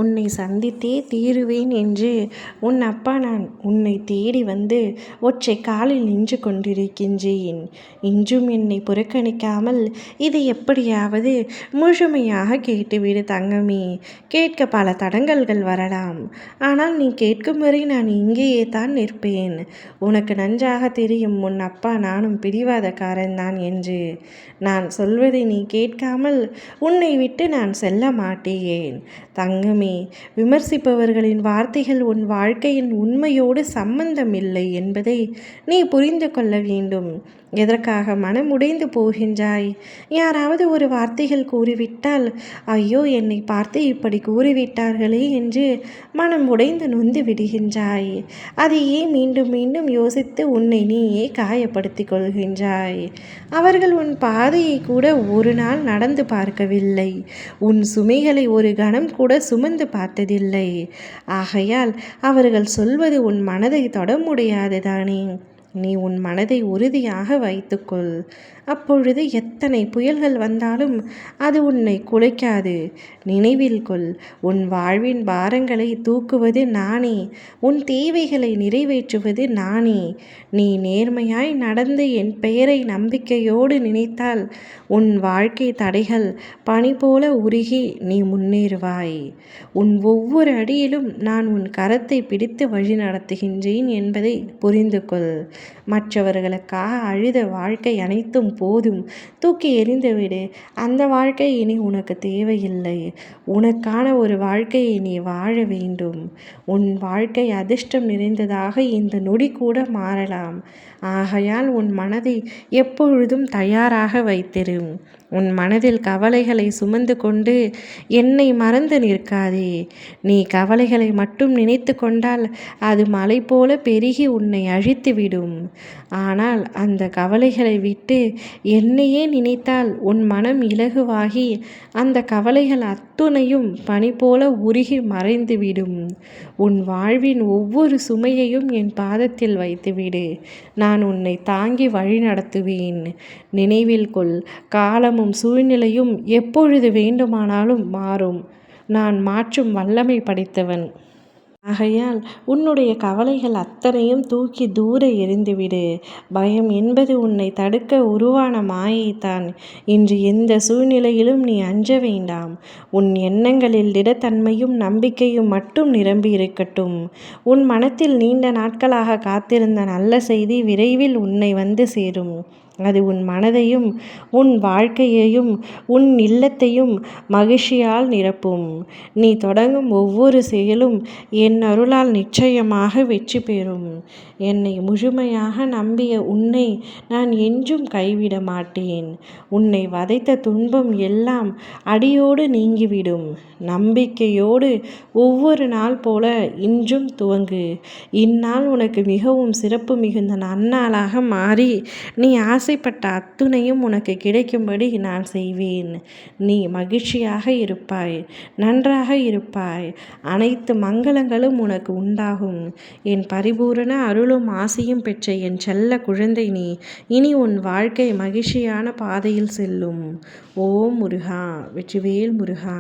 உன்னை சந்தித்தே தீருவேன் என்று உன் அப்பா நான் உன்னை தேடி வந்து ஒற்றை காலில் நின்று கொண்டிருக்கின்றேன். இன்றும் என்னை புறக்கணிக்காமல் இதை எப்படியாவது முழுமையாக கேட்டுவிடு தங்கமே. கேட்க பல தடங்கல்கள் வரலாம், ஆனால் நீ கேட்கும் வரை நான் இங்கேயே தான் நிற்பேன். உனக்கு நன்றாக தெரியும் உன் அப்பா நானும் பிடிவாதக்காரன் தான் என்று. நான் சொல்வதை நீ கேட்காமல் உன்னை விட்டு நான் செல்ல மாட்டேன் தங்கமே. விமர்சிப்பவர்களின் வார்த்தைகள் உன் வாழ்க்கையின் உண்மையோடு சம்பந்தமில்லை என்பதை நீ புரிந்து கொள்ள வேண்டும். எதற்காக மனம் உடைந்து போகின்றாய்? யாராவது ஒரு வார்த்தைகள் கூறிவிட்டால், ஐயோ என்னை பார்த்து இப்படி கூறிவிட்டார்களே என்று மனம் உடைந்து நொந்து விடுகின்றாய். அதையே மீண்டும் மீண்டும் யோசித்து உன்னை நீயே காயப்படுத்தி கொள்கின்றாய். அவர்கள் உன் பாதையை கூட ஒரு நாள் நடந்து பார்க்கவில்லை. உன் சுமைகளை ஒரு கணம் கூட சுமந்து பார்த்ததில்லை. ஆகையால் அவர்கள் சொல்வது உன் மனதை தொட முடியாது தானே. நீ உன் மனதை உறுதியாக வைத்துக்கொள். அப்பொழுது எத்தனை புயல்கள் வந்தாலும் அது உன்னை குலைக்காது. நினைவில் கொள், உன் வாழ்வின் பாரங்களை தூக்குவது நானே. உன் தேவைகளை நிறைவேற்றுவது நானே. நீ நேர்மையாய் நடந்து என் பெயரை நம்பிக்கையோடு நினைத்தால் உன் வாழ்க்கை தடைகள் பனி போல உருகி நீ முன்னேறுவாய். உன் ஒவ்வொரு அடியிலும் நான் உன் கரத்தை பிடித்து வழி நடத்துகின்றேன் என்பதை புரிந்து கொள். மற்றவர்களுக்காக அழுத வாழ்க்கை அனைத்தும் போதும், தூக்கி எறிந்துவிடு. அந்த வாழ்க்கை இனி உனக்கு தேவையில்லை. உனக்கான ஒரு வாழ்க்கையை நீ வாழ வேண்டும். உன் வாழ்க்கை அதிர்ஷ்டம் நிறைந்ததாக இந்த நொடி கூட மாறலாம். ஆகையால் உன் மனதை எப்பொழுதும் தயாராக வைத்திரு. உன் மனதில் கவலைகளை சுமந்து கொண்டு என்னை மறந்து நிற்காதே. நீ கவலைகளை மட்டும் நினைத்து கொண்டால் அது மலை போல பெருகி உன்னை அழித்துவிடும். ஆனால் அந்த கவலைகளை விட்டு என்னையே நினைத்தால் உன் மனம் இலகுவாகி அந்த கவலைகள் அத்துணையும் பனி போல உருகி மறைந்துவிடும். உன் வாழ்வின் ஒவ்வொரு சுமையையும் என் பாதத்தில் வைத்துவிடு. நான் உன்னை தாங்கி வழி நடத்துவேன். நினைவில் கொள், காலமும் சூழ்நிலையும் எப்பொழுது வேண்டுமானாலும் மாறும். நான் மாற்றும் வல்லமை படைத்தவன். ஆகையால் உன்னுடைய கவலைகள் அத்தனையும் தூக்கி தூர எறிந்துவிடு. பயம் என்பது உன்னை தடுக்க உருவான மாயைத்தான். இன்று எந்த சூழ்நிலையிலும் நீ அஞ்ச வேண்டாம். உன் எண்ணங்களில் திடத்தன்மையும் நம்பிக்கையும் மட்டும் நிரம்பி இருக்கட்டும். உன் மனத்தில் நீண்ட நாட்களாக காத்திருந்த நல்ல செய்தி விரைவில் உன்னை வந்து சேரும். அது உன் மனதையும் உன் வாழ்க்கையையும் உன் இல்லத்தையும் மகிழ்ச்சியால் நிரப்பும். நீ தொடங்கும் ஒவ்வொரு செயலும் என் அருளால் நிச்சயமாக வெற்றி பெறும். என்னை முழுமையாக நம்பிய உன்னை நான் என்றும் கைவிட மாட்டேன். உன்னை வதைத்த துன்பம் எல்லாம் அடியோடு நீங்கிவிடும். நம்பிக்கையோடு ஒவ்வொரு நாள் போல இன்றும் துவங்கு. இந்நாள் உனக்கு மிகவும் சிறப்பு மிகுந்த நன்னாளாக மாறி நீ ஆசைப்பட்ட அத்துணையும் உனக்கு கிடைக்கும்படி நான் செய்வேன். நீ மகிழ்ச்சியாக இருப்பாய், நன்றாக இருப்பாய். அனைத்து மங்களங்களும் உனக்கு உண்டாகும். என் பரிபூரண அருளும் ஆசியும் பெற்ற என் செல்ல குழந்தை நீ. இனி உன் வாழ்க்கை மகிழ்ச்சியான பாதையில் செல்லும். ஓம் முருகா. வெற்றிவேல் முருகா.